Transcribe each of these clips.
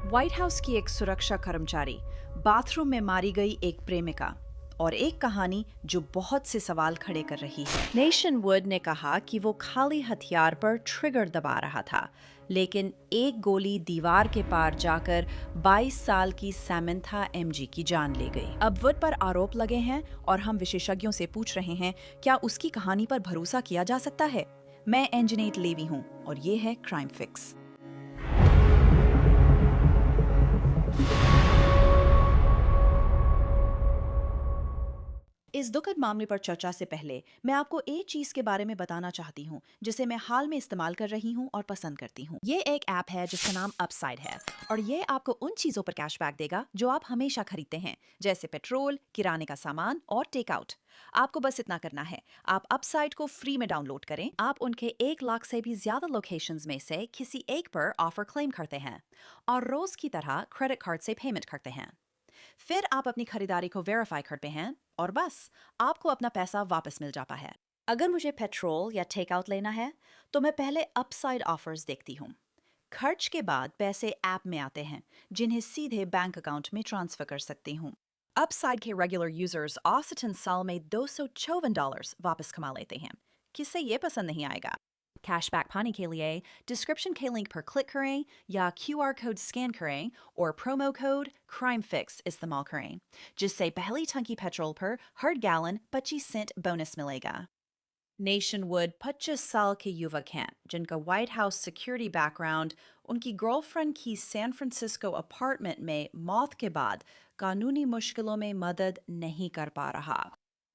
White house की एक सुरक्षा कर्मचारी, बाथरूम में मारी गई एक प्रेमिका और एक कहानी जो बहुत से सवाल खड़े कर रही है। नेशन वुड ने कहा कि वो खाली हथियार पर ट्रिगर दबा रहा था, लेकिन एक गोली दीवार के पार जाकर 22 साल की सैमंथा एमजी की जान ले गई। अब वुड पर आरोप लगे हैं और हम विशेषज्ञों से पूछ रहे हैं, क्या उसकी कहानी पर भरोसा किया जा सकता है? मैं एंजनेट लेवी हूं और ये है क्राइम फिक्स। इस दुखद मामले पर चर्चा से पहले मैं आपको एक चीज के बारे में बताना चाहती हूँ जिसे मैं हाल में इस्तेमाल कर रही हूँ और पसंद करती हूँ। ये एक ऐप है जिसका नाम अपसाइड है और ये आपको उन चीजों पर कैशबैक देगा जो आप हमेशा खरीदते हैं, जैसे पेट्रोल, किराने का सामान और टेक आउट। आपको बस इतना करना है, आप अपसाइड को फ्री में डाउनलोड करें। आप उनके 1 लाख से भी ज्यादा लोकेशंस में से किसी एक पर ऑफर क्लेम करते हैं और रोज की तरह क्रेडिट कार्ड से पेमेंट करते हैं। फिर आप अपनी खरीदारी को वेरीफाई करते हैं और बस आपको अपना पैसा वापस मिल जाता है। अगर मुझे पेट्रोल या टेक आउट लेना है तो मैं पहले अपसाइड ऑफर्स देखती हूँ। खर्च के बाद पैसे ऐप में आते हैं जिन्हें सीधे बैंक अकाउंट में ट्रांसफर कर सकती हूँ। अपसाइड के रेगुलर यूजर्स औसतन साल में $254 वापस कमा लेते हैं। किसे ये पसंद नहीं आएगा? कैशबैक पाने के लिए डिस्क्रिप्शन के लिंक पर क्लिक करें या QR कोड स्कैन करें और प्रोमो कोड CrimeFix इस्तेमाल करें, जिससे पहली टंकी पेट्रोल पर हर गैलन 25 सेंट बोनस मिलेगा। नेशन वुड 25 साल के युवक हैं जिनका व्हाइट हाउस सिक्योरिटी बैकग्राउंड उनकी गर्लफ्रेंड की सैन फ्रांसिस्को अपार्टमेंट में मौत के बाद कानूनी मुश्किलों में मदद नहीं कर पा रहा।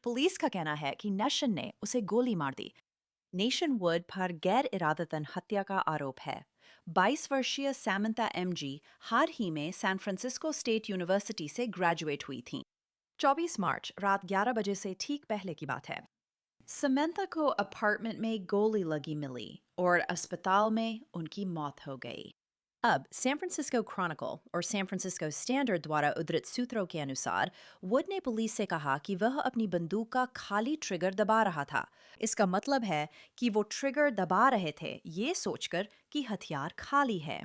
पुलिस का कहना है कि नशन ने उसे गोली मार दी। नेशन वुड पर गैर इरादतन हत्या का आरोप है। 22 वर्षीय सैमंथा एमजी हाल ही में सैन फ्रांसिस्को स्टेट यूनिवर्सिटी से ग्रेजुएट हुई थीं। 24 मार्च रात 11 बजे से ठीक पहले की बात है। समंथा को अपार्टमेंट में गोली लगी मिली और अस्पताल में उनकी मौत हो गई। अब सैन फ्रांसिस्को क्रॉनिकल और सैन फ्रांसिस्को स्टैंडर्ड द्वारा उद्धृत सूत्रों के अनुसार वुड ने पुलिस से कहा कि वह अपनी बंदूक का खाली ट्रिगर दबा रहा था। इसका मतलब है कि वो ट्रिगर दबा रहे थे ये सोचकर कि हथियार खाली है,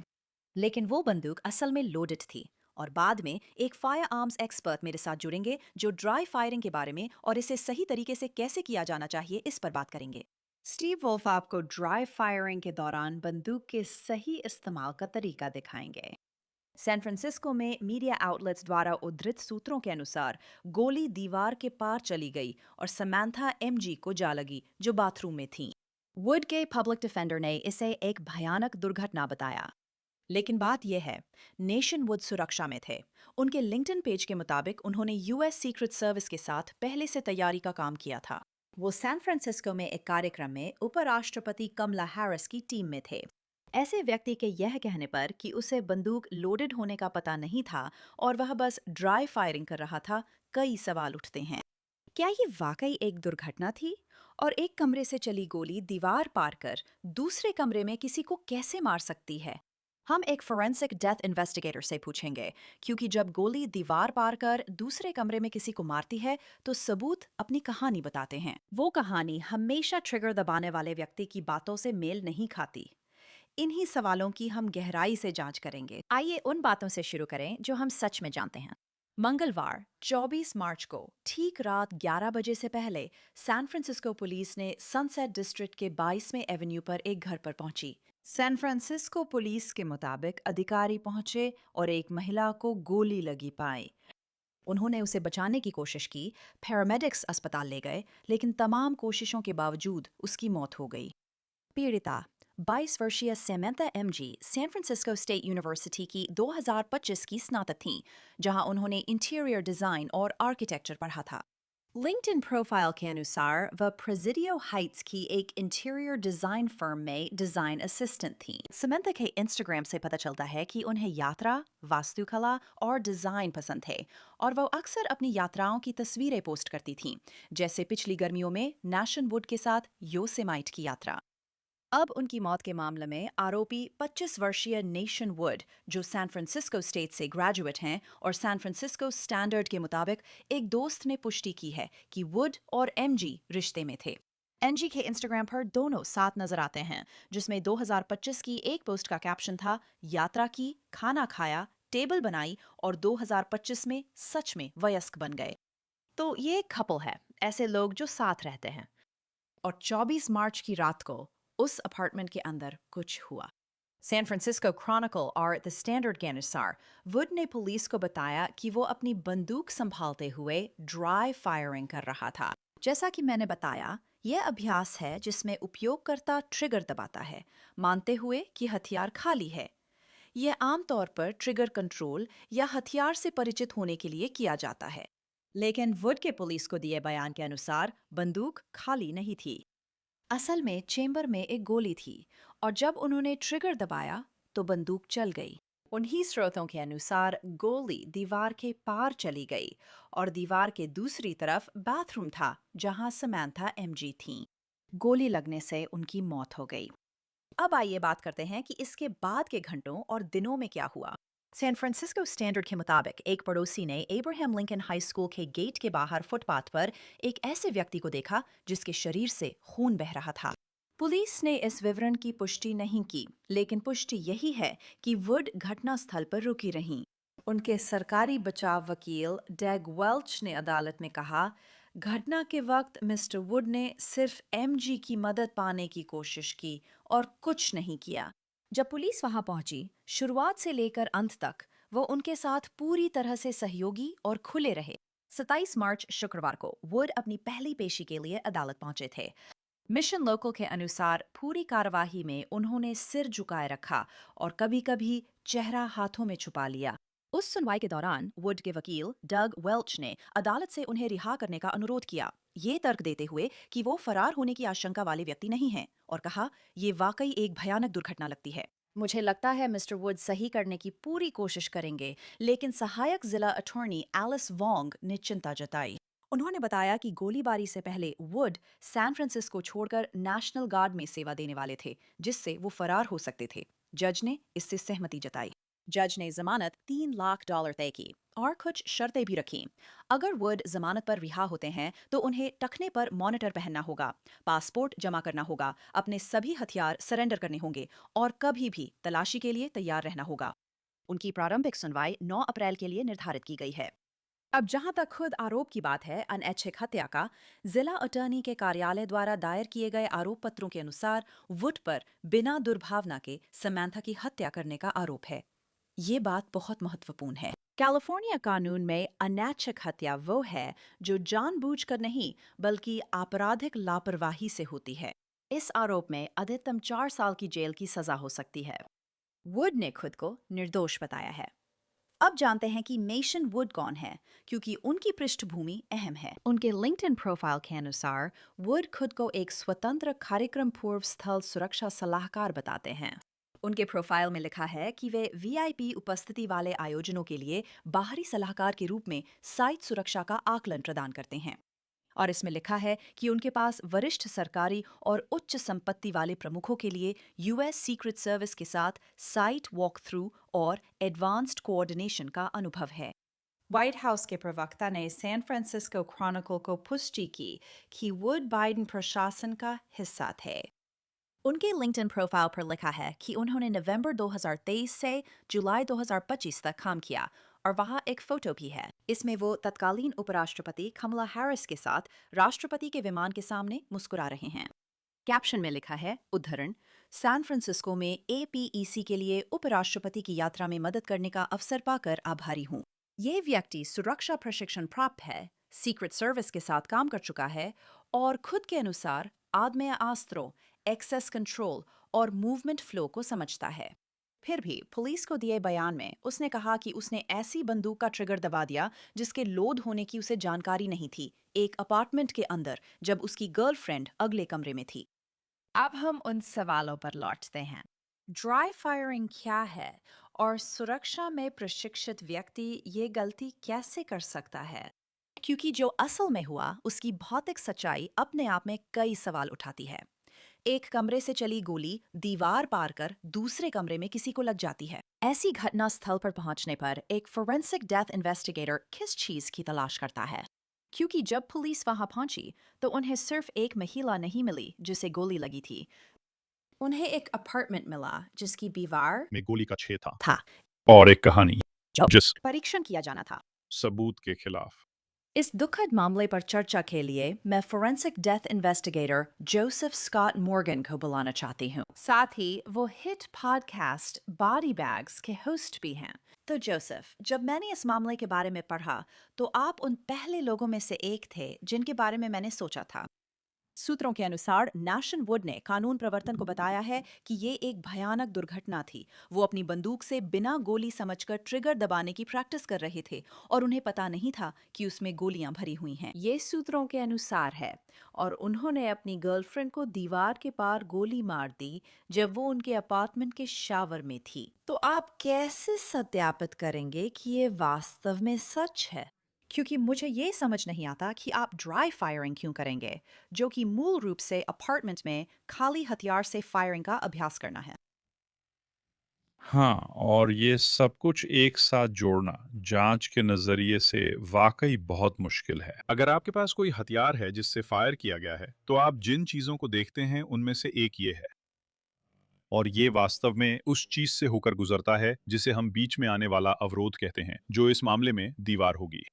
लेकिन वो बंदूक असल में लोडेड थी। और बाद में एक फायर आर्म्स एक्सपर्ट मेरे साथ जुड़ेंगे जो ड्राई फायरिंग के बारे में और इसे सही तरीके से कैसे किया जाना चाहिए इस पर बात करेंगे। स्टीव वुल्फ आपको ड्राई फायरिंग के दौरान बंदूक के सही इस्तेमाल का तरीका दिखाएंगे। सैन फ्रांसिस्को में मीडिया आउटलेट्स द्वारा उद्धृत सूत्रों के अनुसार गोली दीवार के पार चली गई और समंथा एमजी को जा लगी जो बाथरूम में थी। वुड के पब्लिक डिफेंडर ने इसे एक भयानक दुर्घटना बताया। लेकिन बात यह है, नेशन वुड सुरक्षा में थे। उनके लिंक्डइन पेज के मुताबिक उन्होंने यूएस सीक्रेट सर्विस के साथ पहले से तैयारी का काम किया था। वो सैन फ्रांसिस्को में एक कार्यक्रम में उपराष्ट्रपति कमला हैरिस की टीम में थे। ऐसे व्यक्ति के यह कहने पर कि उसे बंदूक लोडेड होने का पता नहीं था और वह बस ड्राई फायरिंग कर रहा था, कई सवाल उठते हैं। क्या ये वाकई एक दुर्घटना थी? और एक कमरे से चली गोली दीवार पार कर दूसरे कमरे में किसी को कैसे मार सकती है? हम एक फोरेंसिक डेथ इन्वेस्टिगेटर से पूछेंगे, क्योंकि जब गोली दीवार पार कर दूसरे कमरे में किसी को मारती है तो सबूत अपनी कहानी बताते हैं। वो कहानी हमेशा ट्रिगर दबाने वाले व्यक्ति की बातों से मेल नहीं खाती। इन्हीं सवालों की हम गहराई से जांच करेंगे। आइए उन बातों से शुरू करें जो हम सच में जानते हैं। मंगलवार 24 मार्च को ठीक रात 11 बजे से पहले सैन फ्रांसिस्को पुलिस ने सनसेट डिस्ट्रिक्ट के 22वें एवेन्यू पर एक घर पर पहुंची। सैन फ्रांसिस्को पुलिस के मुताबिक अधिकारी पहुंचे और एक महिला को गोली लगी पाई। उन्होंने उसे बचाने की कोशिश की, पैरामेडिक्स अस्पताल ले गए, लेकिन तमाम कोशिशों के बावजूद उसकी मौत हो गई। पीड़िता 22 वर्षीय Samantha MG San Francisco State University की 2025 की स्नातक थीं, जहां उन्होंने इंटीरियर डिजाइन और आर्किटेक्चर पढ़ा था। लिंक्डइन प्रोफाइल के अनुसार वह प्रेसिडियो हाइट्स की एक इंटीरियर डिजाइन फर्म में डिजाइन असिस्टेंट थीं। समंथा के इंस्टाग्राम से पता चलता है कि उन्हें यात्रा, वास्तुकला और डिजाइन पसंद थे और वह अक्सर अपनी यात्राओं की तस्वीरें पोस्ट करती थीं, जैसे पिछली गर्मियों में नेशन वुड के साथ योसेमाइट की यात्रा। अब उनकी मौत के मामले में आरोपी 25 वर्षीय नेशन वुड, जो सैन फ्रांसिस्को स्टेट से ग्रेजुएट हैं और सैन फ्रांसिस्को स्टैंडर्ड के मुताबिक एक दोस्त ने पुष्टि की है कि वुड और एमजी रिश्ते में थे। एनजी के इंस्टाग्राम पर दोनों साथ नजर आते हैं, जिसमें 2025 की एक पोस्ट का कैप्शन था, यात्रा की, खाना खाया, टेबल बनाई और 2025 में सच में वयस्क बन गए। तो ये एक कपल है, ऐसे लोग जो साथ रहते हैं। और 24 मार्च की रात को उस अपार्टमेंट के अंदर कुछ हुआ। सैन फ्रांसिस्को क्रॉनिकल और द स्टैंडर्ड के अनुसार वुड ने पुलिस को बताया कि वो अपनी बंदूक संभालते हुए ड्राई फायरिंग कर रहा था। जैसा कि मैंने बताया, यह अभ्यास है जिसमें उपयोगकर्ता ट्रिगर दबाता है, मानते हुए कि हथियार खाली है। यह आमतौर पर ट्रिगर कंट्रोल या हथियार से परिचित होने के लिए किया जाता है। लेकिन वुड के पुलिस को दिए बयान के अनुसार बंदूक खाली नहीं थी। असल में चेंबर में एक गोली थी और जब उन्होंने ट्रिगर दबाया तो बंदूक चल गई। उन्हीं स्रोतों के अनुसार गोली दीवार के पार चली गई और दीवार के दूसरी तरफ बाथरूम था जहां समैंथा एमजी थीं। गोली लगने से उनकी मौत हो गई। अब आइए बात करते हैं कि इसके बाद के घंटों और दिनों में क्या हुआ। सैन फ्रांसिस्को स्टैंडर्ड के मुताबिक एक पड़ोसी ने एब्राहम लिंकन हाई स्कूल के गेट के बाहर फुटपाथ पर एक ऐसे व्यक्ति को देखा जिसके शरीर से खून बह रहा था। पुलिस ने इस विवरण की पुष्टि नहीं की, लेकिन पुष्टि यही है कि वुड घटनास्थल पर रुकी रहीं। उनके सरकारी बचाव वकील डैग वेल्च ने अदालत में कहा, घटना के वक्त मिस्टर वुड ने सिर्फ एमजी की मदद पाने की कोशिश की और कुछ नहीं किया। जब पुलिस वहां पहुंची, शुरुआत से लेकर अंत तक वो उनके साथ पूरी तरह से सहयोगी और खुले रहे। 27 मार्च शुक्रवार को वुड अपनी पहली पेशी के लिए अदालत पहुंचे थे। मिशन लोकल के अनुसार पूरी कार्यवाही में उन्होंने सिर झुकाए रखा और कभी-कभी चेहरा हाथों में छुपा लिया। उस सुनवाई के दौरान वुड के वकील डग वेल्च ने अदालत से उन्हें रिहा करने का अनुरोध किया, ये तर्क देते हुए कि वो फरार होने की आशंका वाले व्यक्ति नहीं हैं, और कहा, ये वाकई एक भयानक दुर्घटना लगती है। मुझे लगता है मिस्टर वुड सही करने की पूरी कोशिश करेंगे, लेकिन सहायक जिला अटॉर्नी एलिस वोंग ने चिंता जताई। उन्होंने बताया कि गोलीबारी से पहले वुड सैन फ्रांसिस्को छोड़कर नेशनल गार्ड में सेवा देने वाले थे, जिससे वो फरार हो सकते थे। जज ने इससे सहमति जताई। जज ने जमानत $3 लाख तय की और कुछ शर्तें भी रखीं। अगर वुड जमानत पर रिहा होते हैं तो उन्हें टखने पर मॉनिटर पहनना होगा, पासपोर्ट जमा करना होगा, अपने सभी हथियार सरेंडर करने होंगे और कभी भी तलाशी के लिए तैयार रहना होगा। उनकी प्रारंभिक सुनवाई 9 अप्रैल के लिए निर्धारित की गई है। अब जहां तक खुद आरोप की बात है, अनैच्छिक हत्या का, जिला अटॉर्नी के कार्यालय द्वारा दायर किए गए आरोप पत्रों के अनुसार वुड पर बिना दुर्भावना के समैंथा की हत्या करने का आरोप है। ये बात बहुत महत्वपूर्ण है। कैलिफोर्निया कानून में अनैच्छिक हत्या वो है जो जानबूझकर नहीं बल्कि आपराधिक लापरवाही से होती है। इस आरोप में अधिकतम 4 साल की जेल की सजा हो सकती है। वुड ने खुद को निर्दोष बताया है। अब जानते हैं कि मेशन वुड कौन है, क्योंकि उनकी पृष्ठभूमि अहम है। उनके लिंक्डइन प्रोफाइल के अनुसार वुड खुद को एक स्वतंत्र कार्यक्रम पूर्व स्थल सुरक्षा सलाहकार बताते हैं। उनके प्रोफाइल में लिखा है कि वे वीआईपी उपस्थिति वाले आयोजनों के लिए बाहरी सलाहकार के रूप में साइट सुरक्षा का आकलन प्रदान करते हैं। और इसमें लिखा है कि उनके पास वरिष्ठ सरकारी और उच्च संपत्ति वाले प्रमुखों के लिए यूएस सीक्रेट सर्विस के साथ साइट वॉक थ्रू और एडवांस्ड कोऑर्डिनेशन का अनुभव है। व्हाइट हाउस के प्रवक्ता ने सैन फ्रांसिस्को क्रॉनिकल को पुष्टि की कि वुड बाइडेन प्रशासन का हिस्सा थे। उनके लिंक्डइन प्रोफाइल पर लिखा है कि उन्होंने नवंबर 2023 से जुलाई 2025 तक काम किया और वहाँ एक फोटो भी है। इसमें वो तत्कालीन उपराष्ट्रपति कमला हैरिस के साथ राष्ट्रपति के विमान के सामने मुस्कुरा रहे हैं। कैप्शन में लिखा है, उद्धरण, सैन फ्रांसिस्को में एपीईसी के लिए उपराष्ट्रपति की यात्रा में मदद करने का अवसर पाकर आभारी हूँ। ये व्यक्ति सुरक्षा प्रशिक्षण प्राप्त है, सीक्रेट सर्विस के साथ काम कर चुका है और खुद के अनुसार आदमेय अस्त्रों, एक्सेस कंट्रोल और मूवमेंट फ्लो को समझता है। फिर भी पुलिस को दिए बयान में उसने कहा कि उसने ऐसी बंदूक का ट्रिगर दबा दिया जिसके लोड होने की उसे जानकारी नहीं थी, एक अपार्टमेंट के अंदर, जब उसकी गर्लफ्रेंड अगले कमरे में थी। अब हम उन सवालों पर लौटते हैं। ड्राई फायरिंग क्या है और सुरक्षा में प्रशिक्षित व्यक्ति ये गलती कैसे कर सकता है? क्योंकि जो असल में हुआ उसकी भौतिक सच्चाई अपने आप में कई सवाल उठाती है। एक कमरे से चली गोली दीवार पार कर दूसरे कमरे में किसी को लग जाती है। ऐसी घटना स्थल पर पहुंचने पर एक फोरेंसिक डेथ इन्वेस्टिगेटर किस चीज की तलाश करता है? क्योंकि जब पुलिस वहां पहुंची तो उन्हें सिर्फ एक महिला नहीं मिली जिसे गोली लगी थी। उन्हें एक अपार्टमेंट मिला जिसकी दीवार में गोली का छेद था था। और एक कहानी जिस परीक्षण किया जाना था। सबूत के खिलाफ। इस दुखद मामले पर चर्चा के लिए मैं forensic death investigator Joseph Scott Morgan को बुलाना चाहती हूँ। साथ ही वो हिट पॉडकास्ट बॉडी बैग्स के होस्ट भी हैं। तो जोसेफ, जब मैंने इस मामले के बारे में पढ़ा, तो आप उन पहले लोगों में से एक थे जिनके बारे में मैंने सोचा था। सूत्रों के अनुसार नैशन वुड ने कानून प्रवर्तन को बताया है कि ये एक भयानक दुर्घटना थी। वो अपनी बंदूक से बिना गोली समझकर ट्रिगर दबाने की प्रैक्टिस कर रहे थे और उन्हें पता नहीं था कि उसमें गोलियां भरी हुई हैं। ये सूत्रों के अनुसार है, और उन्होंने अपनी गर्लफ्रेंड को दीवार के पार गोली मार दी जब वो उनके अपार्टमेंट के शावर में थी। तो आप कैसे सत्यापित करेंगे कि ये वास्तव में सच है? क्योंकि मुझे ये समझ नहीं आता कि आप ड्राई फायरिंग क्यों करेंगे, जो कि मूल रूप से अपार्टमेंट में खाली हथियार से फायरिंग का अभ्यास करना है। हाँ, और ये सब कुछ एक साथ जोड़ना जांच के नजरिए से वाकई बहुत मुश्किल है। अगर आपके पास कोई हथियार है जिससे फायर किया गया है, तो आप जिन चीजों को देखते हैं उनमें से एक ये है, और ये वास्तव में उस चीज से होकर गुजरता है जिसे हम बीच में आने वाला अवरोध कहते हैं, जो इस मामले में दीवार होगी।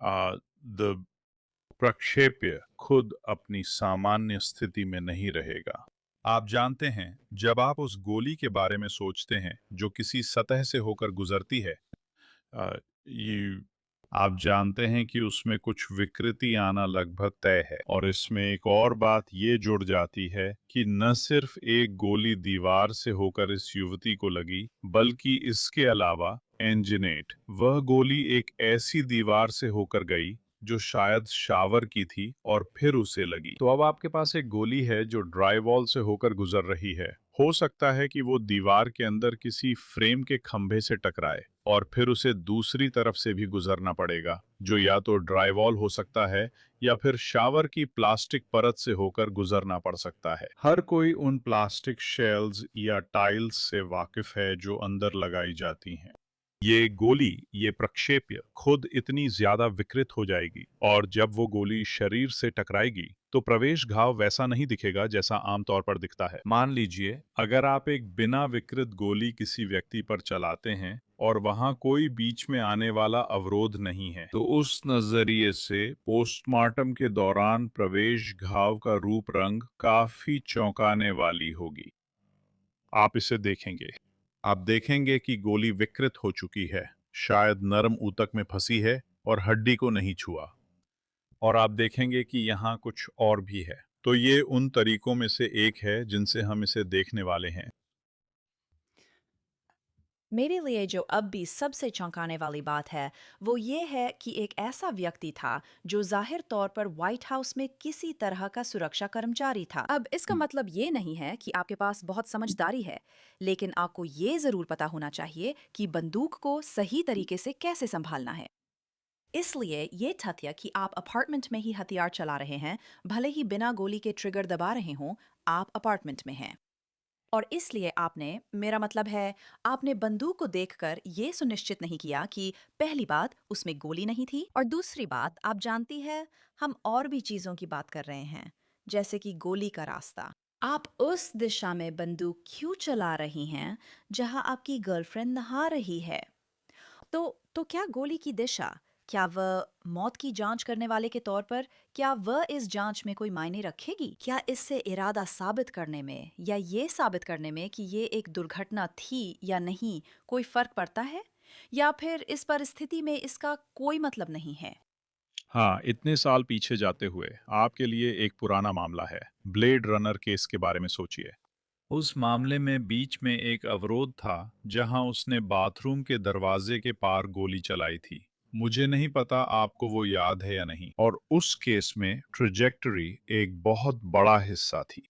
द प्रक्षेप्य खुद अपनी सामान्य स्थिति में नहीं रहेगा। आप जानते हैं, जब आप उस गोली के बारे में सोचते हैं जो किसी सतह से होकर गुजरती है, अ, ये आप जानते हैं कि उसमें कुछ विकृति आना लगभग तय है। और इसमें एक और बात ये जुड़ जाती है कि न सिर्फ एक गोली दीवार से होकर इस युवती को लगी, बल्कि इसके अलावा एंजिनेट, वह गोली एक ऐसी दीवार से होकर गई जो शायद शावर की थी और फिर उसे लगी। तो अब आपके पास एक गोली है जो ड्राई वॉल से होकर गुजर रही है। हो सकता है कि वो दीवार के अंदर किसी फ्रेम के खंभे से टकराए और फिर उसे दूसरी तरफ से भी गुजरना पड़ेगा, जो या तो ड्राई वॉल हो सकता है या फिर शावर की प्लास्टिक परत से होकर गुजरना पड़ सकता है। हर कोई उन प्लास्टिक शेल्स या टाइल्स से वाकिफ है जो अंदर लगाई जाती हैं। ये गोली, ये प्रक्षेप्य खुद इतनी ज्यादा विकृत हो जाएगी, और जब वो गोली शरीर से टकराएगी तो प्रवेश घाव वैसा नहीं दिखेगा जैसा आमतौर पर दिखता है। मान लीजिए, अगर आप एक बिना विकृत गोली किसी व्यक्ति पर चलाते हैं और वहां कोई बीच में आने वाला अवरोध नहीं है, तो उस नजरिए से पोस्टमार्टम के दौरान प्रवेश घाव का रूप रंग काफी चौंकाने वाली होगी। आप इसे देखेंगे, आप देखेंगे कि गोली विकृत हो चुकी है, शायद नरम ऊतक में फंसी है और हड्डी को नहीं छुआ। और आप देखेंगे कि यहाँ कुछ और भी है। तो ये उन तरीकों में से एक है जिनसे हम इसे देखने वाले हैं। मेरे लिए जो अब भी सबसे चौंकाने वाली बात है, वो ये है कि एक ऐसा व्यक्ति था जो जाहिर तौर पर व्हाइट हाउस में किसी तरह का सुरक्षा कर्मचारी था। अब इसका मतलब ये नहीं है कि आपके पास बहुत समझदारी है, लेकिन आपको ये जरूर पता होना चाहिए कि बंदूक को सही तरीके से कैसे संभालना है। इसलिए ये तथ्य कि आप अपार्टमेंट में ही हथियार चला रहे हैं, भले ही बिना गोली के ट्रिगर दबा रहे हों, आप अपार्टमेंट में हैं। और इसलिए आपने, मेरा मतलब है, आपने बंदूक को देखकर ये सुनिश्चित नहीं किया कि पहली बात उसमें गोली नहीं थी, और दूसरी बात, आप जानती है, हम और भी चीजों की बात कर रहे हैं, जैसे कि गोली का रास्ता। आप उस दिशा में बंदूक क्यों चला रही हैं जहां आपकी गर्लफ्रेंड नहा रही है? तो क्या गोली की दिशा, क्या वह मौत की जांच करने वाले के तौर पर, क्या वह इस जांच में कोई मायने रखेगी? क्या इससे इरादा साबित करने में या ये साबित करने में कि ये एक दुर्घटना थी या नहीं कोई फर्क पड़ता है? या फिर इस परिस्थिति में इसका कोई मतलब नहीं है? हाँ, इतने साल पीछे जाते हुए आपके लिए एक पुराना मामला है, ब्लेड रनर केस के बारे में सोचिए। उस मामले में बीच में एक अवरोध था जहां उसने बाथरूम के दरवाजे के पार गोली चलाई थी। मुझे नहीं पता आपको वो याद है या नहीं। और उस केस में ट्रेजेक्टरी एक बहुत बड़ा हिस्सा थी।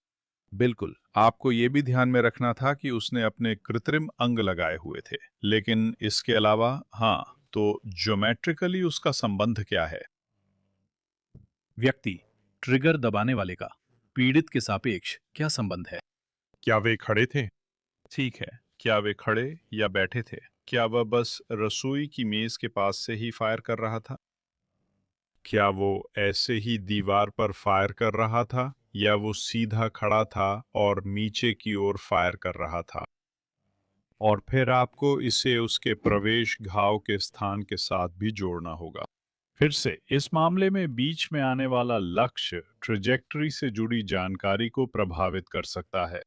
बिल्कुल, आपको ये भी ध्यान में रखना था कि उसने अपने कृत्रिम अंग लगाए हुए थे। लेकिन इसके अलावा, हाँ, तो ज्योमेट्रिकली उसका संबंध क्या है? व्यक्ति, ट्रिगर दबाने वाले का पीड़ित के सापेक्ष क्या संबंध है? क्या वे खड़े थे? ठीक है, क्या वे खड़े या बैठे थे? क्या वह बस रसोई की मेज के पास से ही फायर कर रहा था? क्या वो ऐसे ही दीवार पर फायर कर रहा था, या वो सीधा खड़ा था और नीचे की ओर फायर कर रहा था? और फिर आपको इसे उसके प्रवेश घाव के स्थान के साथ भी जोड़ना होगा। फिर से इस मामले में बीच में आने वाला लक्ष्य ट्रेजेक्टरी से जुड़ी जानकारी को प्रभावित कर सकता है,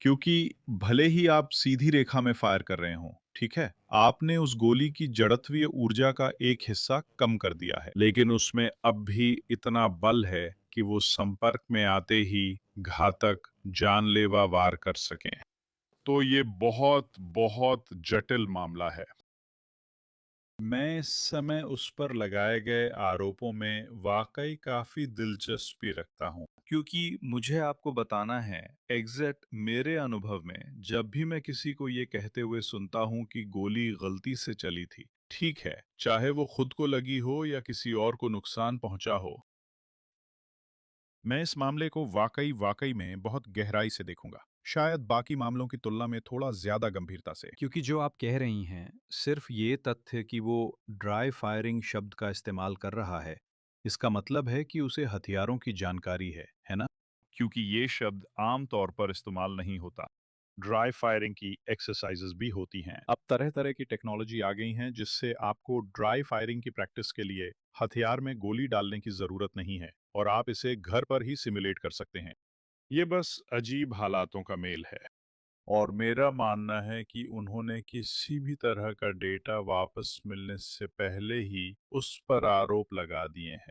क्योंकि भले ही आप सीधी रेखा में फायर कर रहे हों, ठीक है, आपने उस गोली की जड़त्वीय ऊर्जा का एक हिस्सा कम कर दिया है, लेकिन उसमें अब भी इतना बल है कि वो संपर्क में आते ही घातक जानलेवा वार कर सकें। तो ये बहुत बहुत जटिल मामला है। मैं इस समय उस पर लगाए गए आरोपों में वाकई काफी दिलचस्पी रखता हूँ, क्योंकि मुझे आपको बताना है, एग्जैक्ट मेरे अनुभव में जब भी मैं किसी को ये कहते हुए सुनता हूँ कि गोली गलती से चली थी, ठीक है, चाहे वो खुद को लगी हो या किसी और को नुकसान पहुंचा हो, मैं इस मामले को वाकई वाकई में बहुत गहराई से देखूंगा, शायद बाकी मामलों की तुलना में थोड़ा ज्यादा गंभीरता से। क्योंकि जो आप कह रही हैं, सिर्फ ये तथ्य कि वो ड्राई फायरिंग शब्द का इस्तेमाल कर रहा है, इसका मतलब है कि उसे हथियारों की जानकारी है ना? क्योंकि ये शब्द आम तौर पर इस्तेमाल नहीं होता। ड्राई फायरिंग की एक्सरसाइजेस भी होती हैं। अब तरह तरह की टेक्नोलॉजी आ गई हैं जिससे आपको ड्राई फायरिंग की प्रैक्टिस के लिए हथियार में गोली डालने की जरूरत नहीं है और आप इसे घर पर ही सिमुलेट कर सकते हैं। ये बस अजीब हालातों का मेल है, और मेरा मानना है कि उन्होंने किसी भी तरह का डेटा वापस मिलने से पहले ही उस पर आरोप लगा दिए हैं।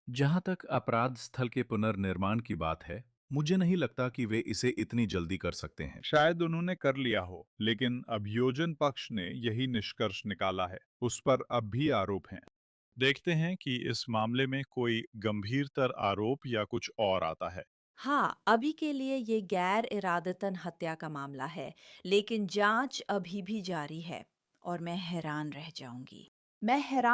जहां तक अपराध स्थल के पुनर्निर्माण की बात है, मुझे नहीं लगता कि वे इसे इतनी जल्दी कर सकते हैं। शायद उन्होंने कर लिया हो, लेकिन अभियोजन पक्ष ने यही निष्कर्ष निकाला है। उस पर अब भी आरोप हैं। देखते हैं कि इस मामले में कोई गंभीरतर आरोप या कुछ और आता है। हाँ, अभी के लिए ये गैर इरादतन हत्या का मामला है, लेकिन जांच अभी भी जारी है और मैं हैरान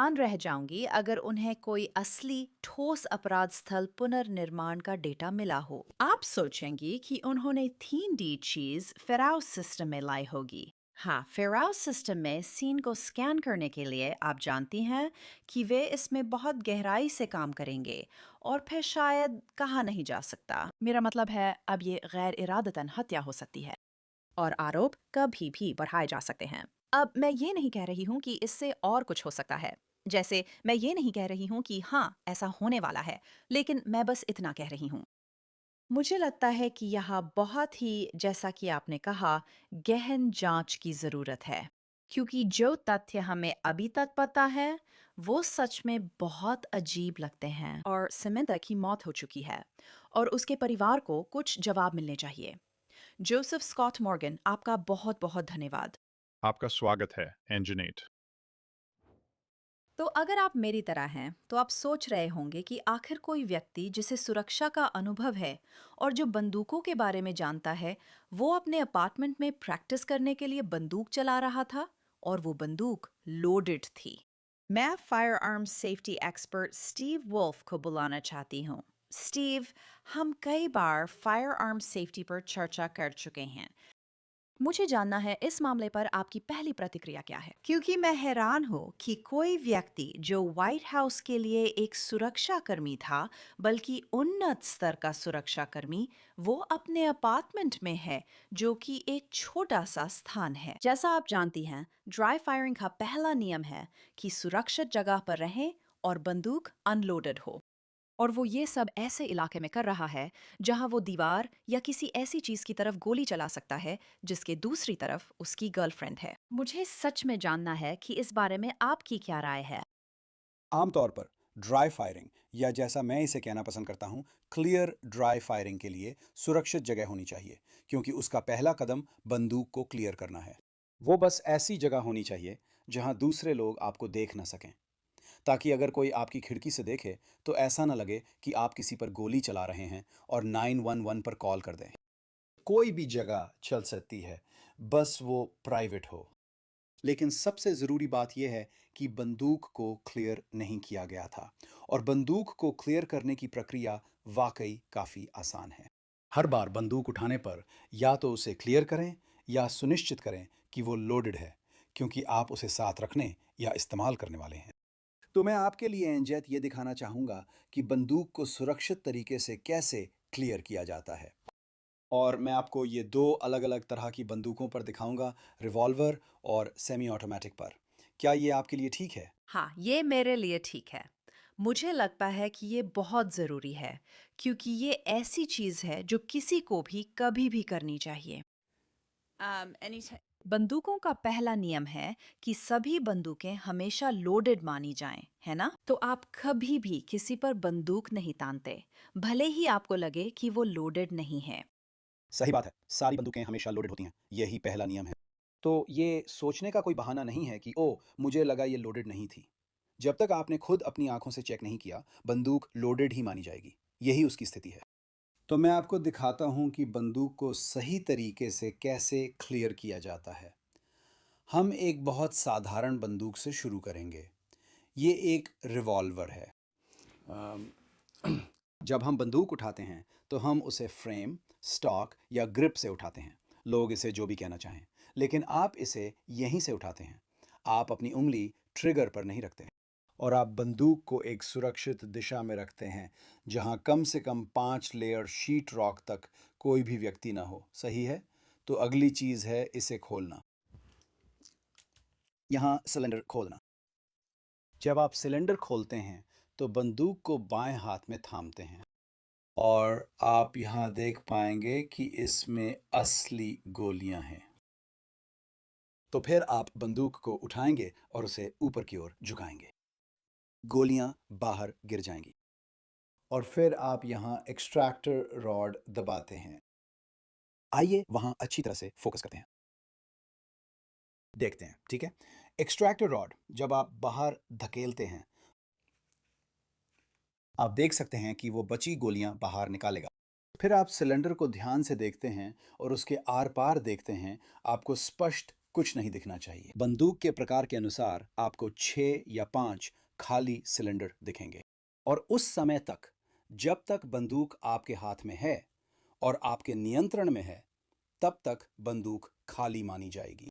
रह जाऊंगी अगर उन्हें कोई असली ठोस अपराध स्थल पुनर्निर्माण का डेटा मिला हो। आप सोचेंगी कि उन्होंने 3D चीज फेराउ सिस्टम में लाई होगी। हाँ, फेराउ सिस्टम में सीन को स्कैन करने के लिए आप जानती हैं कि वे इसमें बहुत गहराई से काम करेंगे और फिर शायद कहा नहीं जा सकता। मेरा मतलब है, अब ये गैर इरादतन हत्या हो सकती है और आरोप कभी भी बढ़ाए जा सकते हैं। अब मैं ये नहीं कह रही हूँ कि इससे और कुछ हो सकता है। जैसे मैं ये नहीं कह रही हूँ कि हाँ, ऐसा होने वाला है, लेकिन मैं बस इतना कह रही हूँ। मुझे लगता है कि यहाँ बहुत ही, जैसा कि आपने कहा, गहन जांच की ज़रूरत है। क्योंकि जो तथ्य हमें अभी तक पता है, वो सच में बहुत अजीब लगते हैं। और सिमेंटा की मौत हो चुकी है और उसके परिवार को कुछ जवाब मिलने चाहिए। जोसेफ स्कॉट मॉर्गन, आपका बहुत बहुत धन्यवाद। आपका स्वागत है, एंजिनेट। तो अगर आप मेरी तरह हैं, तो आप सोच रहे होंगे कि आखिर कोई व्यक्ति जिसे सुरक्षा का अनुभव है और जो बंदूकों के बारे में जानता है, वो अपने अपार्टमेंट में प्रैक्टिस करने के लिए बंदूक चला रहा था और वो बंदूक लोडेड थी। मैं firearms safety expert Steve Wolf को बुलाना चाहती हूँ। स्टीव, हम कई बार फायर आर्म्स सेफ्टी पर चर्चा कर चुके हैं। मुझे जानना है, इस मामले पर आपकी पहली प्रतिक्रिया क्या है? क्योंकि मैं हैरान हूँ कि कोई व्यक्ति जो व्हाइट हाउस के लिए एक सुरक्षा कर्मी था, बल्कि उन्नत स्तर का सुरक्षा कर्मी, वो अपने अपार्टमेंट में है, जो कि एक छोटा सा स्थान है। जैसा आप जानती हैं, ड्राई फायरिंग का पहला नियम है कि सुरक्षित जगह पर रहें और बंदूक अनलोडेड हो। और वो ये सब ऐसे इलाके में कर रहा है जहां वो दीवार या किसी ऐसी चीज की तरफ गोली चला सकता है जिसके दूसरी तरफ उसकी गर्लफ्रेंड है। मुझे सच में जानना है कि इस बारे में आपकी क्या राय है। आमतौर पर ड्राई फायरिंग, या जैसा मैं इसे कहना पसंद करता हूँ, क्लियर ड्राई फायरिंग के लिए सुरक्षित जगह होनी चाहिए, क्योंकि उसका पहला कदम बंदूक को क्लियर करना है। वो बस ऐसी जगह होनी चाहिए जहां दूसरे लोग आपको देख ना सकें, ताकि अगर कोई आपकी खिड़की से देखे तो ऐसा ना लगे कि आप किसी पर गोली चला रहे हैं और 911 पर कॉल कर दें। कोई भी जगह चल सकती है, बस वो प्राइवेट हो। लेकिन सबसे ज़रूरी बात यह है कि बंदूक को क्लियर नहीं किया गया था, और बंदूक को क्लियर करने की प्रक्रिया वाकई काफ़ी आसान है। हर बार बंदूक उठाने पर या तो उसे क्लियर करें या सुनिश्चित करें कि वो लोडेड है, क्योंकि आप उसे साथ रखने या इस्तेमाल करने वाले हैं। तो मैं आपके लिए एंजैत ये दिखाना चाहूँगा कि बंदूक को सुरक्षित तरीके से कैसे क्लियर किया जाता है। और मैं आपको ये दो अलग अलग तरह की बंदूकों पर दिखाऊंगा, रिवॉल्वर और सेमी ऑटोमेटिक पर। क्या ये आपके लिए ठीक है? हाँ, ये मेरे लिए ठीक है। मुझे लगता है कि ये बहुत ज़रूरी है, क्योंकि ये ऐसी चीज़ है जो किसी को भी कभी भी करनी चाहिए। बंदूकों का पहला नियम है कि सभी बंदूकें हमेशा लोडेड मानी जाएं, है ना? तो आप कभी भी किसी पर बंदूक नहीं तानते, भले ही आपको लगे कि वो लोडेड नहीं है। सही बात है, सारी बंदूकें हमेशा लोडेड होती हैं, यही पहला नियम है। तो ये सोचने का कोई बहाना नहीं है कि ओह, मुझे लगा ये लोडेड नहीं थी। जब तक आपने खुद अपनी आंखों से चेक नहीं किया, बंदूक लोडेड ही मानी जाएगी। यही उसकी स्थिति है। तो मैं आपको दिखाता हूं कि बंदूक को सही तरीके से कैसे क्लियर किया जाता है। हम एक बहुत साधारण बंदूक से शुरू करेंगे। ये एक रिवॉल्वर है। अम, जब हम बंदूक उठाते हैं तो हम उसे फ्रेम, स्टॉक या ग्रिप से उठाते हैं। लोग इसे जो भी कहना चाहें, लेकिन आप इसे यहीं से उठाते हैं। आप अपनी उंगली ट्रिगर पर नहीं रखते हैं और आप बंदूक को एक सुरक्षित दिशा में रखते हैं जहां कम से कम 5 लेयर शीट रॉक तक कोई भी व्यक्ति ना हो। सही है? तो अगली चीज़ है इसे खोलना। यहाँ सिलेंडर खोलना। जब आप सिलेंडर खोलते हैं तो बंदूक को बाएं हाथ में थामते हैं और आप यहाँ देख पाएंगे कि इसमें असली गोलियां हैं। तो फिर आप बंदूक को उठाएंगे और उसे ऊपर की ओर झुकाएंगे। गोलियां बाहर गिर जाएंगी और फिर आप यहाँ एक्सट्रैक्टर रॉड दबाते हैं। आइए वहाँ अच्छी तरह से फोकस करते हैं। देखते हैं, ठीक है? एक्सट्रैक्टर रॉड जब आप बाहर धकेलते हैं, आप देख सकते हैं कि वो बची गोलियां बाहर निकालेगा। फिर आप सिलेंडर को ध्यान से देखते हैं और उसके आर पार देखते हैं। आपको स्पष्ट कुछ नहीं दिखना चाहिए। बंदूक के प्रकार के अनुसार आपको 6 या 5 खाली सिलेंडर दिखेंगे और उस समय तक, जब तक बंदूक आपके हाथ में है और आपके नियंत्रण में है, तब तक बंदूक खाली मानी जाएगी।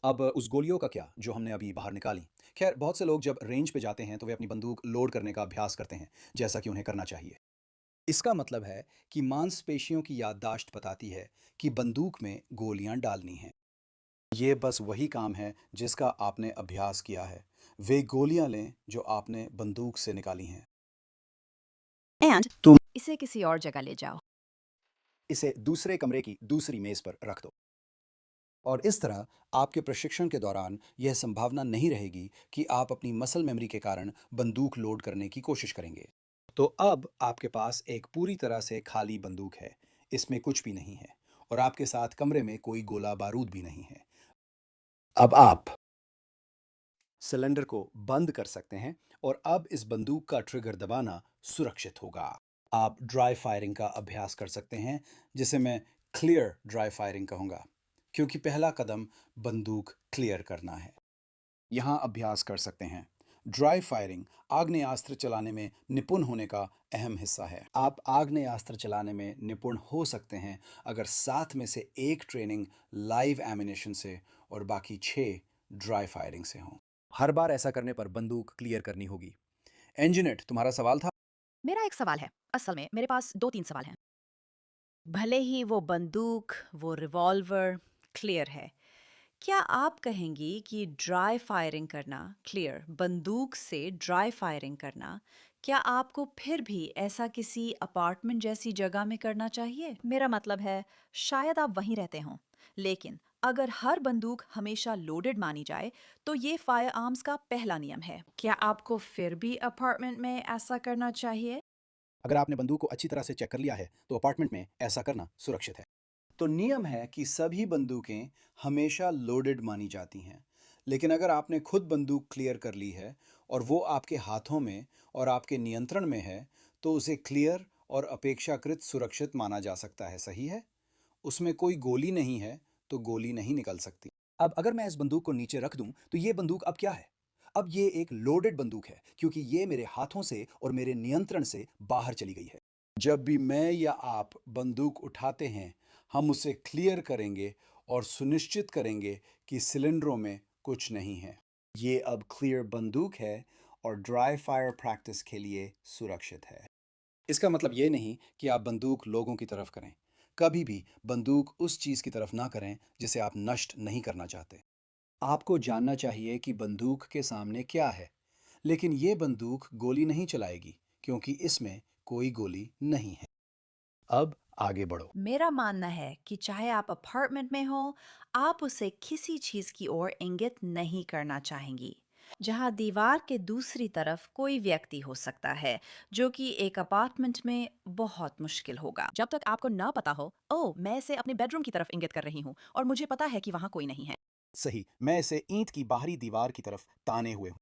अब उस गोलियों का क्या जो हमने अभी बाहर निकाली? खैर, बहुत से लोग जब रेंज पे जाते हैं तो वे अपनी बंदूक लोड करने का अभ्यास करते हैं, जैसा कि उन्हें करना चाहिए। इसका मतलब है कि मांसपेशियों की याददाश्त बताती है कि बंदूक में गोलियां डालनी हैं। ये बस वही काम है जिसका आपने अभ्यास किया है। वे गोलियां लें जो आपने बंदूक से निकाली हैं। एंड तुम इसे किसी और जगह ले जाओ। इसे दूसरे कमरे की दूसरी मेज पर रख दो और इस तरह आपके प्रशिक्षण के दौरान यह संभावना नहीं रहेगी कि आप अपनी मसल मेमोरी के कारण बंदूक लोड करने की कोशिश करेंगे। तो अब आपके पास एक पूरी तरह से खाली बंदूक है। इसमें कुछ भी नहीं है और आपके साथ कमरे में कोई गोला बारूद भी नहीं है। अब आप सिलेंडर को बंद कर सकते हैं और अब इस बंदूक का ट्रिगर दबाना सुरक्षित होगा। आप ड्राई फायरिंग का अभ्यास कर सकते हैं, जिसे मैं क्लियर ड्राई फायरिंग कहूँगा, क्योंकि पहला कदम बंदूक क्लियर करना है। यहाँ अभ्यास कर सकते हैं। ड्राई फायरिंग आग्नेयास्त्र चलाने में निपुण होने का अहम हिस्सा है। आप आग्नेयास्त्र चलाने में निपुण हो सकते हैं अगर 7 में से 1 ट्रेनिंग लाइव एमिनेशन से और बाकी 6 ड्राई फायरिंग से हों। हर बार ऐसा करने पर बंदूक क्लियर करनी होगी। इंजीनियर, तुम्हारा सवाल था? मेरा एक सवाल है। असल में मेरे पास 2-3 सवाल हैं। भले ही वो बंदूक, वो रिवॉल्वर क्लियर है, क्या आप कहेंगी कि ड्राई फायरिंग करना, क्लियर बंदूक से ड्राई फायरिंग करना, क्या आपको फिर भी ऐसा किसी अपार्टमेंट जैसी जगह में करना चाहिए? मेरा मतलब है, शायद आप वहीं रहते हों, लेकिन अगर हर बंदूक हमेशा लोडेड मानी जाए, तो ये फायर आर्म्स का पहला नियम है। क्या आपको फिर भी अपार्टमेंट में ऐसा करना चाहिए? अगर आपने बंदूक को अच्छी तरह से चेक कर लिया है तो अपार्टमेंट में ऐसा करना सुरक्षित है। तो नियम है कि सभी बंदूकें हमेशा लोडेड मानी जाती हैं, लेकिन अगर आपने खुद बंदूक क्लियर कर ली है और वो आपके हाथों में और आपके नियंत्रण में है, तो उसे क्लियर और अपेक्षाकृत सुरक्षित माना जा सकता है। सही है? उसमें कोई गोली नहीं है, तो गोली नहीं निकल सकती। अब अगर मैं इस बंदूक को नीचे रख दूं, तो ये बंदूक अब क्या है? अब ये एक लोडेड बंदूक है, क्योंकि ये मेरे हाथों से और मेरे नियंत्रण से बाहर चली गई है। जब भी मैं या आप बंदूक उठाते हैं, हम उसे क्लियर करेंगे और सुनिश्चित करेंगे कि सिलेंडरों में कुछ नहीं है। ये अब क्लियर बंदूक है और ड्राई फायर प्रैक्टिस के लिए सुरक्षित है। इसका मतलब ये नहीं कि आप बंदूक लोगों की तरफ करें। कभी भी बंदूक उस चीज की तरफ ना करें जिसे आप नष्ट नहीं करना चाहते। आपको जानना चाहिए कि बंदूक के सामने क्या है, लेकिन ये बंदूक गोली नहीं चलाएगी क्योंकि इसमें कोई गोली नहीं है। अब आगे बढ़ो। मेरा मानना है कि चाहे आप अपार्टमेंट में हो, आप उसे किसी चीज की ओर इंगित नहीं करना चाहेंगी जहां दीवार के दूसरी तरफ कोई व्यक्ति हो सकता है, जो कि एक अपार्टमेंट में बहुत मुश्किल होगा जब तक आपको न पता हो। ओह, मैं इसे अपने बेडरूम की तरफ इंगित कर रही हूँ और मुझे पता है कि वहां कोई नहीं है। सही, मैं इसे ईंट की बाहरी दीवार की तरफ ताने हुए हूं।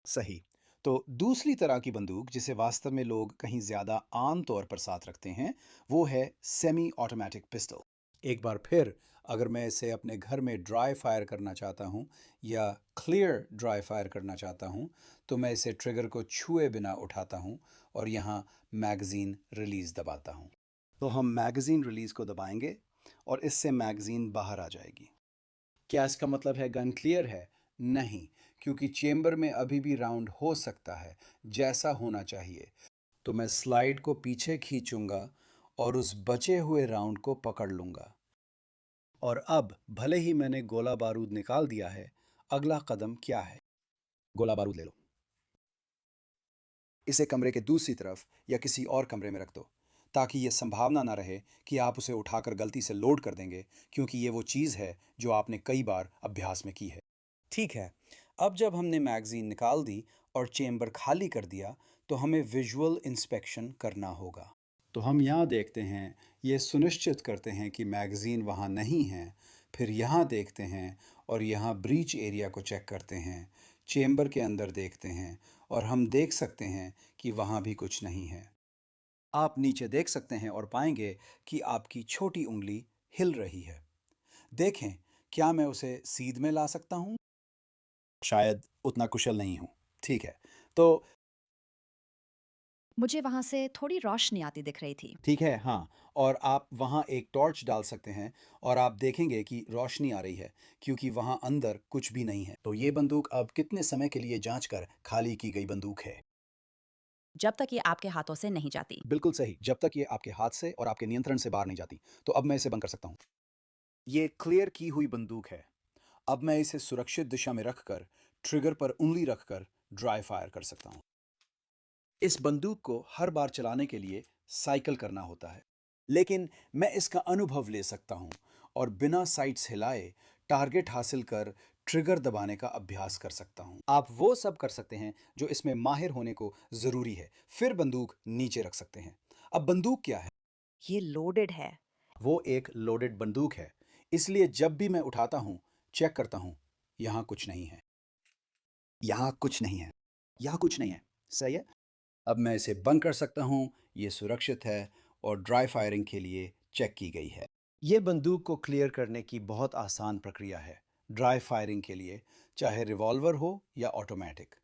सही। तो दूसरी तरह की बंदूक जिसे वास्तव में लोग कहीं ज्यादा आम तौर पर साथ रखते हैं, वो है सेमी ऑटोमेटिक पिस्टल। एक बार फिर, अगर मैं इसे अपने घर में ड्राई फायर करना चाहता हूं या क्लियर ड्राई फायर करना चाहता हूं, तो मैं इसे ट्रिगर को छुए बिना उठाता हूं और यहाँ मैगजीन रिलीज दबाता हूं। तो हम मैगजीन रिलीज को दबाएंगे और इससे मैगजीन बाहर आ जाएगी। क्या इसका मतलब है गन क्लियर है? नहीं, क्योंकि चेंबर में अभी भी राउंड हो सकता है, जैसा होना चाहिए। तो मैं स्लाइड को पीछे खींचूंगा और उस बचे हुए राउंड को पकड़ लूंगा। और अब भले ही मैंने गोला बारूद निकाल दिया है, अगला कदम क्या है? गोला बारूद ले लो। इसे कमरे के दूसरी तरफ या किसी और कमरे में रख दो, ताकि ये संभावना ना रहे कि आप उसे उठाकर गलती से लोड कर देंगे, क्योंकि ये वो चीज़ है जो आपने कई बार अभ्यास में की है। ठीक है, अब जब हमने मैगजीन निकाल दी और चेम्बर खाली कर दिया, तो हमें विजुअल इंस्पेक्शन करना होगा। तो हम यहाँ देखते हैं, ये सुनिश्चित करते हैं कि मैगजीन वहाँ नहीं है, फिर यहाँ देखते हैं और यहाँ ब्रीच एरिया को चेक करते हैं, चेम्बर के अंदर देखते हैं और हम देख सकते हैं कि वहाँ भी कुछ नहीं है। आप नीचे देख सकते हैं और पाएंगे कि आपकी छोटी उंगली हिल रही है। देखें, क्या मैं उसे सीध में ला सकता हूँ? शायद उतना कुशल नहीं हूँ। ठीक है, तो मुझे वहां से थोड़ी रोशनी आती दिख रही थी। ठीक है, हाँ, और आप वहाँ एक टॉर्च डाल सकते हैं और आप देखेंगे कि रोशनी आ रही है, क्योंकि वहाँ अंदर कुछ भी नहीं है। तो ये बंदूक अब कितने समय के लिए जांच कर खाली की गई बंदूक है? जब तक ये आपके हाथों से नहीं जाती। बिल्कुल सही, जब तक ये आपके हाथ से और आपके नियंत्रण से बाहर नहीं जाती। तो अब मैं इसे बंद कर सकता हूँ। ये क्लियर की हुई बंदूक है। अब मैं इसे सुरक्षित दिशा में रखकर, ट्रिगर पर उंगली रखकर ड्राई फायर कर सकता हूँ। इस बंदूक को हर बार चलाने के लिए साइकिल करना होता है, लेकिन मैं इसका अनुभव ले सकता हूँ और बिना साइट्स हिलाए टारगेट हासिल कर ट्रिगर दबाने का अभ्यास कर सकता हूँ। आप वो सब कर सकते हैं जो इसमें माहिर होने को ज़रूरी है, फिर बंदूक नीचे रख सकते हैं। अब बंदूक क्या है? ये लोडेड है। वो एक लोडेड बंदूक है, इसलिए जब भी मैं उठाता हूँ, चेक करता हूँ, यहाँ कुछ नहीं है, यहाँ कुछ नहीं है, यहाँ कुछ नहीं है। सही है। अब मैं इसे बंद कर सकता हूँ, ये सुरक्षित है और ड्राई फायरिंग के लिए चेक की गई है। ये बंदूक को क्लियर करने की बहुत आसान प्रक्रिया है, ड्राई फायरिंग के लिए, चाहे रिवॉल्वर हो या ऑटोमेटिक।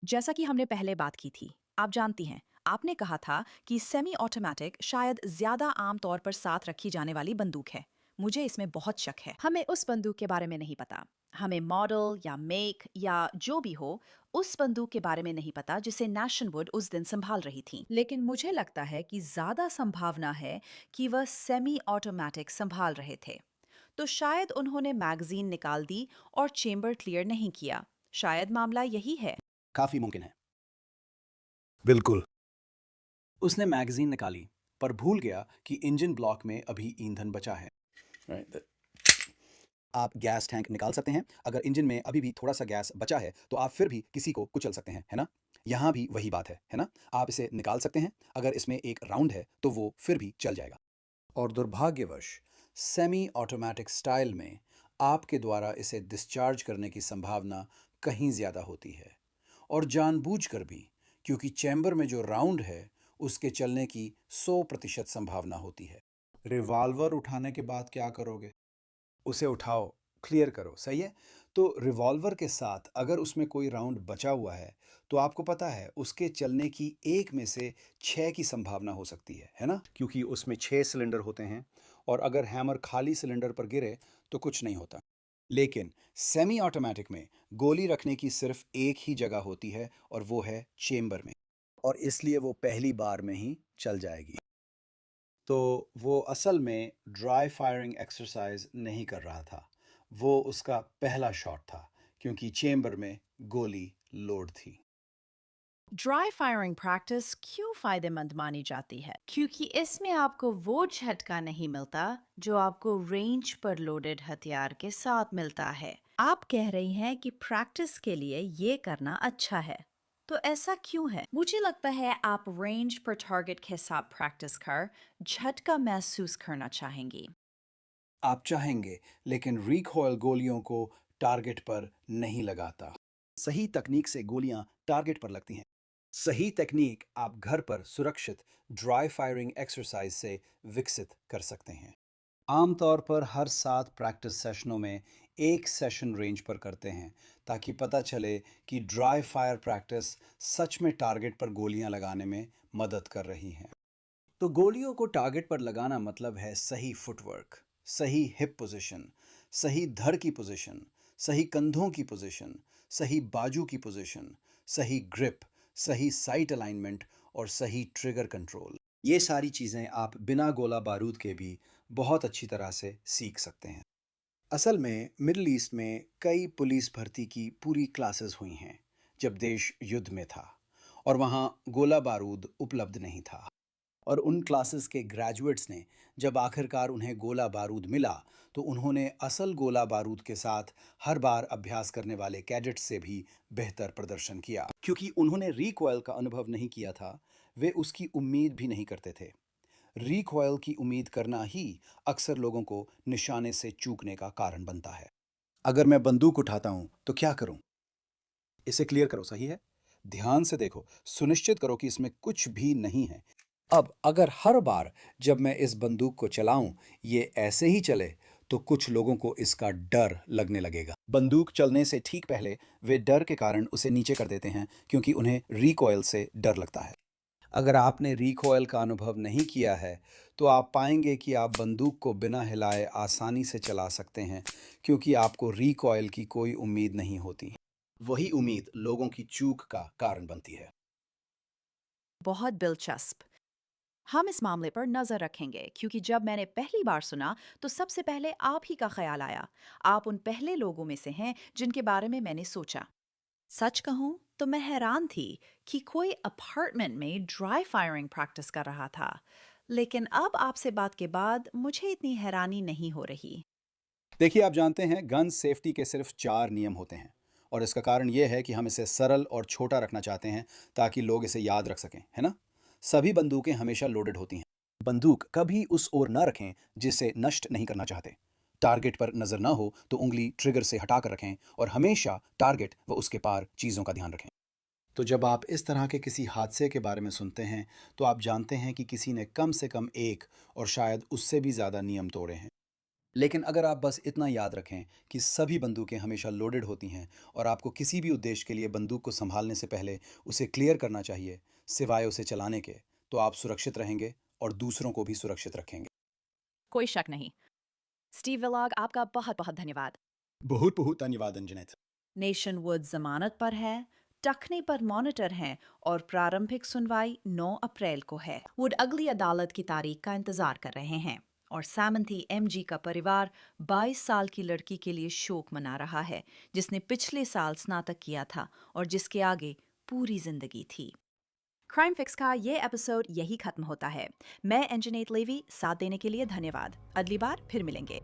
जैसा कि हमने पहले बात की थी, आप जानती हैं, आपने कहा था कि सेमी ऑटोमेटिक शायद ज्यादा आम तौर पर साथ रखी जाने वाली बंदूक है। मुझे इसमें बहुत शक है। हमें उस बंदूक के बारे में नहीं पता। हमें मॉडल या मेक या जो भी हो, उस बंदूक के बारे में नहीं पता जिसे नैशनवुड उस दिन संभाल रही थी। लेकिन मुझे लगता है कि ज्यादा संभावना है कि वह सेमी ऑटोमेटिक संभाल रहे थे। तो शायद उन्होंने मैगजीन निकाल दी और चेम्बर क्लियर नहीं किया। शायद मामला यही है। काफी मुमकिन है। बिल्कुल। उसने मैगजीन निकाली, पर भूल गया कि इंजन ब्लॉक में अभी ईंधन बचा है। Right, आप गैस टैंक निकाल सकते हैं। अगर इंजन में अभी भी थोड़ा सा गैस बचा है, तो आप फिर भी किसी को कुचल सकते हैं, है ना? यहाँ भी वही बात है ना? आप इसे निकाल सकते हैं। अगर इसमें एक राउंड है, तो वो फिर भी चल जाएगा। और दुर्भाग्यवश सेमी ऑटोमेटिक स्टाइल में आपके द्वारा इसे डिस्चार्ज करने की संभावना कहीं ज़्यादा होती है, और जानबूझकर भी, क्योंकि चैम्बर में जो राउंड है उसके चलने की 100% संभावना होती है। रिवॉल्वर उठाने के बाद क्या करोगे? उसे उठाओ, क्लियर करो, सही है। तो रिवॉल्वर के साथ अगर उसमें कोई राउंड बचा हुआ है, तो आपको पता है उसके चलने की 1 में से 6 की संभावना हो सकती है ना? क्योंकि उसमें 6 सिलेंडर होते हैं और अगर हैमर खाली सिलेंडर पर गिरे तो कुछ नहीं होता। लेकिन सेमी ऑटोमेटिक में गोली रखने की सिर्फ एक ही जगह होती है और वो है चेम्बर में, और इसलिए वो पहली बार में ही चल जाएगी। तो वो असल में ड्राई फायरिंग एक्सरसाइज नहीं कर रहा था। वो उसका पहला शॉट था क्योंकि चेम्बर में गोली लोड थी। ड्राई फायरिंग प्रैक्टिस क्यों फायदेमंद मानी जाती है? क्योंकि इसमें आपको वो झटका नहीं मिलता जो आपको रेंज पर लोडेड हथियार के साथ मिलता है। आप कह रही हैं कि प्रैक्टिस के लिए ये करना अच्छा है, तो ऐसा क्यों है? मुझे लगता है आप रेंज पर टारगेट के साथ प्रैक्टिस कर झटका महसूस करना चाहेंगी। आप चाहेंगे, लेकिन रिकॉइल गोलियों को टारगेट पर नहीं लगाता। सही तकनीक से गोलियां टारगेट पर लगती हैं। सही तकनीक आप घर पर सुरक्षित ड्राई फायरिंग एक्सरसाइज से विकसित कर सकते हैं। आमतौर पर हर 7 प्रैक्टिस सेशनों में एक सेशन रेंज पर करते हैं ताकि पता चले कि ड्राई फायर प्रैक्टिस सच में टारगेट पर गोलियां लगाने में मदद कर रही हैं। तो गोलियों को टारगेट पर लगाना मतलब है सही फुटवर्क, सही हिप पोजीशन, सही धड़ की पोजीशन, सही कंधों की पोजीशन, सही बाजू की पोजीशन, सही ग्रिप, सही साइट अलाइनमेंट और सही ट्रिगर कंट्रोल। ये सारी चीज़ें आप बिना गोला बारूद के भी बहुत अच्छी तरह से सीख सकते हैं। असल में मिडिल ईस्ट में कई पुलिस भर्ती की पूरी क्लासेस हुई हैं जब देश युद्ध में था और वहाँ गोला बारूद उपलब्ध नहीं था। और उन क्लासेस के ग्रेजुएट्स ने जब आखिरकार उन्हें गोला बारूद मिला तो उन्होंने असल गोला बारूद के साथ हर बार अभ्यास करने वाले कैडेट्स से भी बेहतर प्रदर्शन किया। क्योंकि उन्होंने रिकॉइल का अनुभव नहीं किया था, वे उसकी उम्मीद भी नहीं करते थे। रिकॉइल की उम्मीद करना ही अक्सर लोगों को निशाने से चूकने का कारण बनता है। अगर मैं बंदूक उठाता हूं तो क्या करूं? इसे क्लियर करो, सही है? ध्यान से देखो, सुनिश्चित करो कि इसमें कुछ भी नहीं है। अब अगर हर बार जब मैं इस बंदूक को चलाऊं ये ऐसे ही चले तो कुछ लोगों को इसका डर लगने लगेगा। बंदूक चलने से ठीक पहले वे डर के कारण उसे नीचे कर देते हैं क्योंकि उन्हें रिकॉइल से डर लगता है। अगर आपने रिकॉइल का अनुभव नहीं किया है तो आप पाएंगे कि आप बंदूक को बिना हिलाए आसानी से चला सकते हैं क्योंकि आपको रिकॉइल की कोई उम्मीद नहीं होती। वही उम्मीद लोगों की चूक का कारण बनती है। बहुत दिलचस्प। हम इस मामले पर नजर रखेंगे क्योंकि जब मैंने पहली बार सुना तो सबसे पहले आप ही का ख्याल आया। आप उन पहले लोगों में से हैं जिनके बारे में मैंने सोचा। सच कहूं तो मैं हैरान थी कि कोई अपार्टमेंट में ड्राई फायरिंग प्रैक्टिस कर रहा था, लेकिन अब आपसे बात के बाद मुझे इतनी हैरानी नहीं हो रही। देखिए, आप जानते हैं गन सेफ्टी के सिर्फ 4 नियम होते हैं और इसका कारण यह है कि हम इसे सरल और छोटा रखना चाहते हैं ताकि लोग इसे याद रख सकें, है ना? सभी बंदूकें हमेशा लोडेड होती हैं। बंदूक कभी उस ओर न रखें जिसे नष्ट नहीं करना चाहते। टारगेट पर नजर ना हो तो उंगली ट्रिगर से हटाकर रखें और हमेशा टारगेट व उसके पार चीज़ों का ध्यान रखें। तो जब आप इस तरह के किसी हादसे के बारे में सुनते हैं तो आप जानते हैं कि किसी ने कम से कम एक और शायद उससे भी ज़्यादा नियम तोड़े हैं। लेकिन अगर आप बस इतना याद रखें कि सभी बंदूकें हमेशा लोडेड होती हैं और आपको किसी भी उद्देश्य के लिए बंदूक को संभालने से पहले उसे क्लियर करना चाहिए, सिवाय उसे चलाने के, तो आप सुरक्षित रहेंगे और दूसरों को भी सुरक्षित रखेंगे। कोई शक नहीं। स्टीव विलॉग, आपका बहुत बहुत धन्यवाद। बहुत बहुत धन्यवाद अंजनेत। नेशन वुड जमानत पर है, टखने पर मॉनिटर हैं और प्रारंभिक सुनवाई 9 अप्रैल को है। वुड अगली अदालत की तारीख का इंतजार कर रहे हैं और सैमंथी एमजी का परिवार 22 साल की लड़की के लिए शोक मना रहा है जिसने पिछले साल स्नातक किया था और जिसके आगे पूरी जिंदगी थी। क्राइम फिक्स का ये एपिसोड यही खत्म होता है। मैं एंजनेट लेवी, साथ देने के लिए धन्यवाद। अगली बार फिर मिलेंगे।